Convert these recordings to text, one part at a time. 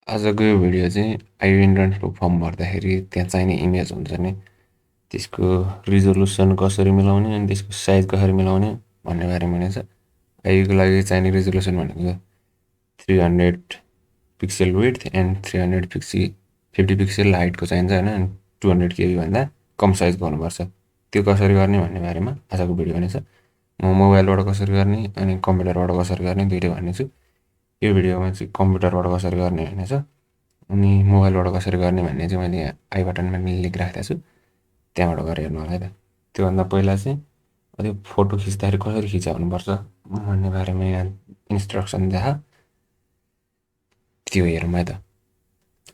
आजको यो भिडियो चाहिँ आइओ इन्ट्रान्सको फर्म भर्दाखेरि त्यहाँ चाहिने इमेज हुन्छ नि त्यसको रिजोल्युसन कसरी मिलाउने अनि त्यसको साइज कसरी मिलाउने भन्ने बारेमा नै छ। आइओको लागि चाहिने रिजोल्युसन भनेको 300 पिक्सेल विड्थ एन्ड 350 पिक्सेल हाइटको चाहिन्छ होइन, अनि 200 KB भन्दा कम साइजको हुनुपर्छ। त्यो कसरी गर्ने भन्ने बारेमा आजको भिडियो नै छ। म मोबाइलबाट कसरी गर्ने अनि कम्प्युटरबाट कसरी गर्ने दुइटै भन्नेछु। यो भिडियोमा चाहिँ कम्प्युटरबाट कसरी गर्ने भन्ने छ, अनि मोबाइलबाट कसरी गर्ने भन्ने चाहिँ मैले यहाँ आई बटनमा लेखिराखेको छु, त्यहाँबाट गरेर हेर्नु होला है त। त्योभन्दा पहिला चाहिँ त्यो फोटो खिच्दाखेरि कसरी खिचाउनुपर्छ भन्ने बारेमा यहाँ इन्स्ट्रक्सन देखाएको, त्यो हेरौँ है त।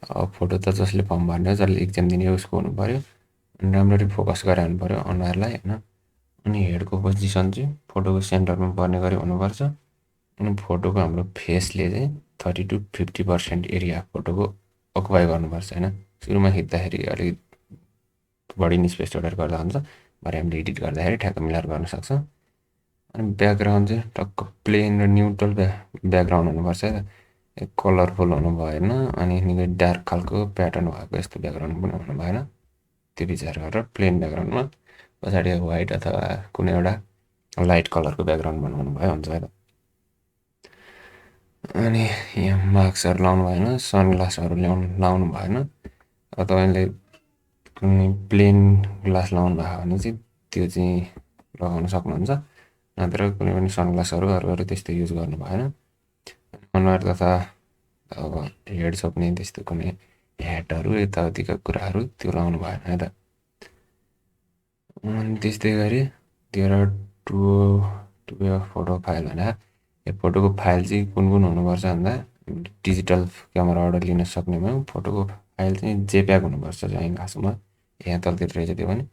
अब फोटो त जसले फर्म भर्ने हो, जसले इक्जाम दिने हो उसको हुनु पऱ्यो, अनि राम्ररी फोकस गरेर हुनु पऱ्यो अनुहारलाई होइन। अनि हेडको पोजिसन चाहिँ फोटोको सेन्टरमा पर्ने गरी हुनुपर्छ। अनि फोटोको हाम्रो फेसले चाहिँ 30 to 50% एरिया फोटोको अकुपाई गर्नुपर्छ होइन। सुरुमा खिच्दाखेरि अलिक बढी स्पेस छोडेर गर्दा हुन्छ, भरे हामीले एडिट गर्दाखेरि ठ्याक्क मिलाएर गर्न सक्छौँ। अनि ब्याकग्राउन्ड चाहिँ टक्क प्लेन र न्युट्रल ब्याकग्राउन्ड हुनुपर्छ है त, कलरफुल हुनु भएन, अनि निकै डार्क खालको प्याटर्न भएको यस्तो ब्याकग्राउन्ड पनि हुनु भएन। त्यो विचार गरेर प्लेन ब्याकग्राउन्डमा पछाडि व्हाइट अथवा कुनै एउटा लाइट कलरको ब्याकग्राउन्ड बनाउनु भयो हुन्छ है त। अनि यहाँ मास्कहरू लाउनु भएन, सनग्लासहरू लाउनु भएन। अब तपाईँले कुनै प्लेन ग्लास लाउनु भएको भने चाहिँ त्यो चाहिँ लगाउन सक्नुहुन्छ, नत्र कुनै पनि सनग्लासहरू अरू त्यस्तो युज गर्नु भएन। अनुहार तथा अब हेड छोप्ने त्यस्तो कुनै ह्याटहरू यताउतिका कुराहरू त्यो लाउनु भएन है त। अनि त्यस्तै गरी त्यो एउटा टु फोटो फाइल भनेर यो फोटोको फाइल चाहिँ कुन कुन हुनुपर्छ भन्दा डिजिटल क्यामेराबाट लिन सक्ने भयो। फोटोको फाइल चाहिँ जेप्याग हुनुपर्छ चाहिँ खासमा, यहाँ तलतिर रहेछ त्यो पनि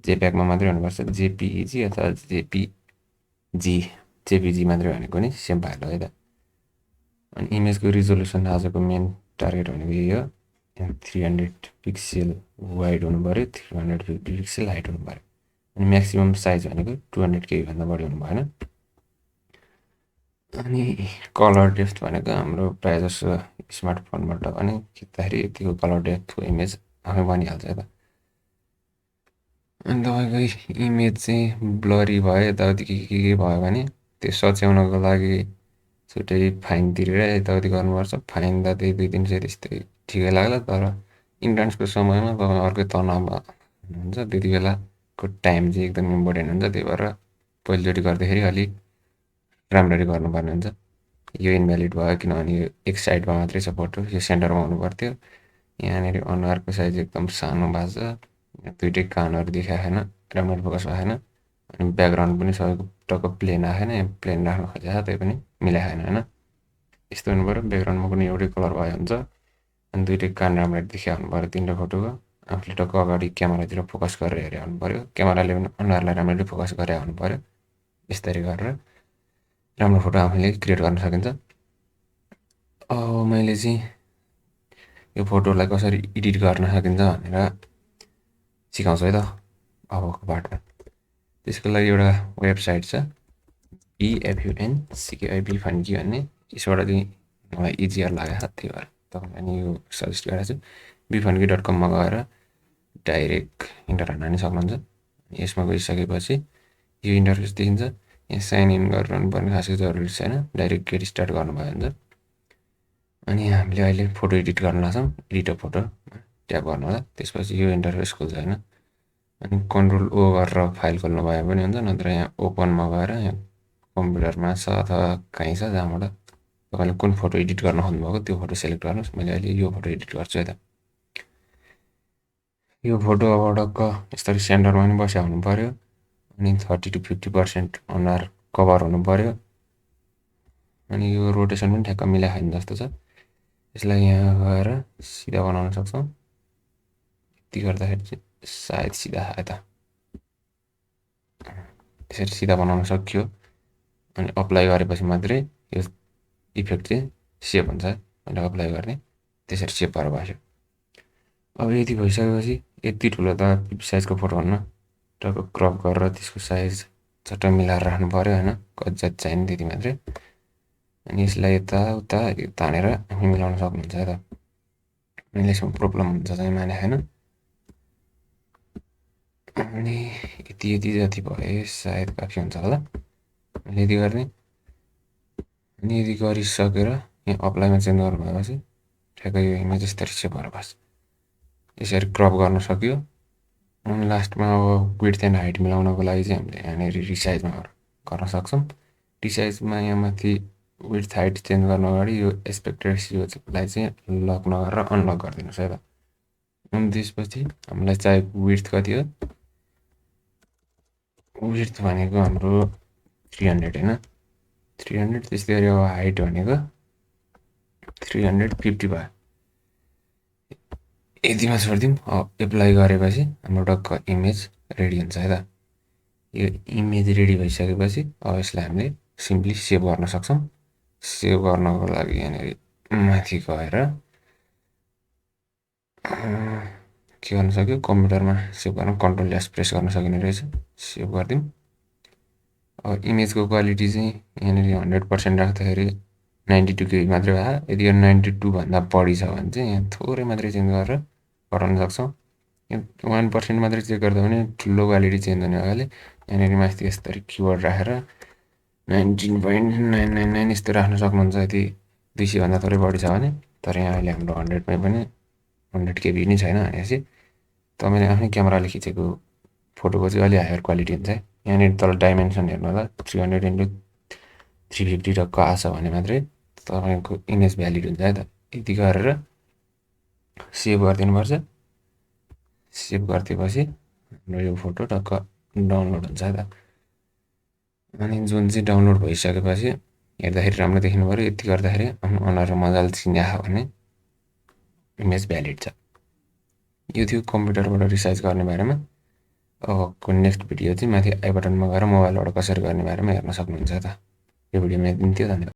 जेप्यागमा मात्रै हुनुपर्छ, जेपिइजी अथवा जेपिजी मात्रै भनेको नि सेम फाइल हो है त। अनि इमेजको रिजोल्युसन आजको मेन टार्गेट भनेको यही हो, 300 पिक्सेल वाइड हुनु पऱ्यो, 350 पिक्सेल हाइट हुनु पऱ्यो, अनि म्याक्सिमम साइज भनेको 200 KB भन्दा बढी हुनु भएन। अनि कलर डेप्थ भनेको हाम्रो प्रायः जसो स्मार्टफोनबाट पनि खिच्दाखेरि यतिको कलर डेप्थको इमेज आफै बनिहाल्छ है त। अनि तपाईँको इमेज चाहिँ ब्लरी भयो यताउति के भयो भने त्यो सच्याउनको लागि छुट्टै फाइन तिरेर यताउति गर्नुपर्छ। फाइन त त्यही 2-300 त्यस्तै ठिकै लाग्ला, तर इन्ट्रान्सको समयमा तपाईँ अर्कै तनावमा हुनुहुन्छ, त्यति बेलाको टाइम चाहिँ एकदम इम्पोर्टेन्ट हुन्छ। त्यही भएर पहिलोचोटि गर्दाखेरि अलिक राम्ररी गर्नुपर्ने हुन्छ। यो इन्भ्यालिड भयो किनभने यो एक साइडमा मात्रै छ फोटो, यो सेन्टरमा हुनु पर्थ्यो। यहाँनिर अनुहारको साइज एकदम सानो भएको छ, दुइटै कानहरू देखाएको छैन, राम्ररी फोकस भएको छैन। अनि ब्याकग्राउन्ड पनि सबैको टक्क प्लेन आएको छैन, प्लेन राख्न खोजेको छ त्यही पनि मिलाएको छैन होइन। यस्तो हुनु पऱ्यो, ब्याकग्राउन्डमा पनि एउटै कलर भयो हुन्छ, अनि दुइटै कान राम्ररी देखिया हुनु पऱ्यो तिनवटा फोटोको। आफूले टक्क अगाडि क्यामेरातिर फोकस गरेर हेरे हुनु पऱ्यो, क्यामेराले पनि अनुहारलाई राम्ररी फोकस गरे हुनु पऱ्यो। यसरी गरेर राम्रो फोटो आफूले क्रिएट गर्न सकिन्छ। अब मैले चाहिँ यो फोटोलाई कसरी एडिट गर्न सकिन्छ भनेर सिकाउँछु है त अबको पार्टमा। त्यसको लागि एउटा वेबसाइट छ BFUNCKIB फन्की भन्ने, यसबाट चाहिँ मलाई इजियर लागेको छ, त्यही भएर तपाईँलाई नि यो सजेस्ट गरेको छु। bfunky.com मा गएर डाइरेक्ट इन्टर हान्न नि सक्नुहुन्छ। यसमा गइसकेपछि यो इन्टरफेस देखिन्छ, यहाँ साइन इन गर्नुपर्ने खासै जरुरी छैन, डाइरेक्ट गेट स्टार्ट गर्नुभयो हुन्छ। अनि हामीले अहिले फोटो एडिट गर्न लाग्छौँ, एडिट अ फोटो ट्याप गर्नु होला, त्यसपछि यो इन्टरफेस खुल्छ होइन। अनि कन्ट्रोल ओ गरेर फाइल खोल्नु भए पनि हुन्छ, नत्र यहाँ ओपनमा गएर यहाँ कम्प्युटरमा छ अथवा कहीँ छ जहाँबाट तपाईँले कुन फोटो एडिट गर्न खोज्नुभएको त्यो फोटो सेलेक्ट गर्नुहोस्। मैले अहिले यो फोटो एडिट गर्छु है त। यो फोटो अब टक्क यसरी सेन्टरमा पनि बस्या हुनु पऱ्यो, अनि 30 to 50% अनुहार कभर हुनु पऱ्यो, अनि यो रोटेसन पनि ठ्याक्क मिलाएको छैन जस्तो छ। यसलाई यहाँ गएर सिधा बनाउन सक्छौँ, यति गर्दाखेरि चाहिँ सायद सिधा आयो त, यसरी सिधा बनाउन सकियो। अनि अप्लाई गरेपछि मात्रै यो इफेक्ट चाहिँ सेभ हुन्छ, मैले अप्लाई गर्ने त्यसरी सेभ भएर बस्यो। अब यति भइसकेपछि यति ठुलो त साइजको फोटो हुन्न, टक्क क्रप गरेर त्यसको साइज चट्ट मिलाएर राख्नु पऱ्यो होइन, कति जति चाहिने त्यति मात्रै। अनि यसलाई यताउता तानेर मिलाउन सक्नुहुन्छ है त। मैले यसमा प्रब्लम हुन्छ चाहिँ माने छैन। अनि यति जति भयो सायद काफी हुन्छ होला। मैले यति गर्ने। अनि यति गरिसकेर यहाँ अप्लाईमा चेन्ज गर्नु भएपछि ठ्याक्कै यो इमेज यसरी सेभ भएर बस्छ। यसरी क्रप गर्न सक्यो। अनि लास्टमा अब विड्थ एन्ड हाइट मिलाउनको लागि चाहिँ हामीले यहाँनिर रिसाइजमा गर्न सक्छौँ। रिसाइजमा यहाँ माथि विड्थ हाइट चेन्ज गर्नु अगाडि यो एस्पेक्ट रेसियोलाई चाहिँ लक नगरेर अनलक गरिदिनुहोस् है त। अनि त्यसपछि हामीलाई चाहिएको विड्थ कति हो? विड्थ भनेको हाम्रो 300 होइन, 300। त्यस्तै गरी अब हाइट भनेको 350 भयो। यतिमा छोडिदिउँ। एप्लाई गरेपछि हाम्रो टक्क इमेज रेडी हुन्छ है त। यो इमेज रेडी भइसकेपछि अब यसलाई हामीले सिम्पली सेभ गर्न सक्छौँ। सेभ गर्नको लागि यहाँनिर माथि गएर के गर्न सक्यो, कम्प्युटरमा सेभ गर्न कन्ट्रोल S प्रेस गर्न सकिने रहेछ। सेभ गरिदिउँ। अब इमेजको क्वालिटी चाहिँ यहाँनिर 100% राख्दाखेरि 92 KB मात्रै भयो। यदि 92 भन्दा बढी छ भने चाहिँ यहाँ थोरै मात्रै चेन्ज गरेर गराउन सक्छौँ। 1% मात्रै चेक गर्दा पनि ठुलो क्वालिटी चेन्ज हुने भएकाले यहाँनिर माथि यसरी किवर्ड राखेर 19.999 यस्तो राख्न सक्नुहुन्छ यदि 200 भन्दा थोरै बढी छ भने। तर यहाँ अहिले हाम्रो 100मै पनि 100 KB नै छैन भनेपछि तपाईँले आफ्नै क्यामेराले खिचेको फोटोको चाहिँ अलि हायर क्वालिटी हुन्छ है। यहाँनिर तल डाइमेन्सन हेर्नु होला, 300x350 टक्क आछ भने मात्रै तपाईँको इमेज भ्यालिड हुन्छ है त। यति गरेर सेभ गरिदिनुपर्छ। सेभ गरिदिएपछि हाम्रो यो फोटो टक्क डाउनलोड हुन्छ है त। अनि जुन चाहिँ डाउनलोड भइसकेपछि हेर्दाखेरि राम्रो देखिनु पऱ्यो। यति गर्दाखेरि अनुहार मजाले चिनिया भने इमेज भ्यालिड छ। यो थियो कम्प्युटरबाट रिसाइज गर्ने बारेमा। अबको नेक्स्ट भिडियो चाहिँ माथि आई बटनमा गएर मोबाइलबाट कसरी गर्ने बारेमा हेर्न सक्नुहुन्छ त। यो भिडियोमा यति थियो। धन्यवाद।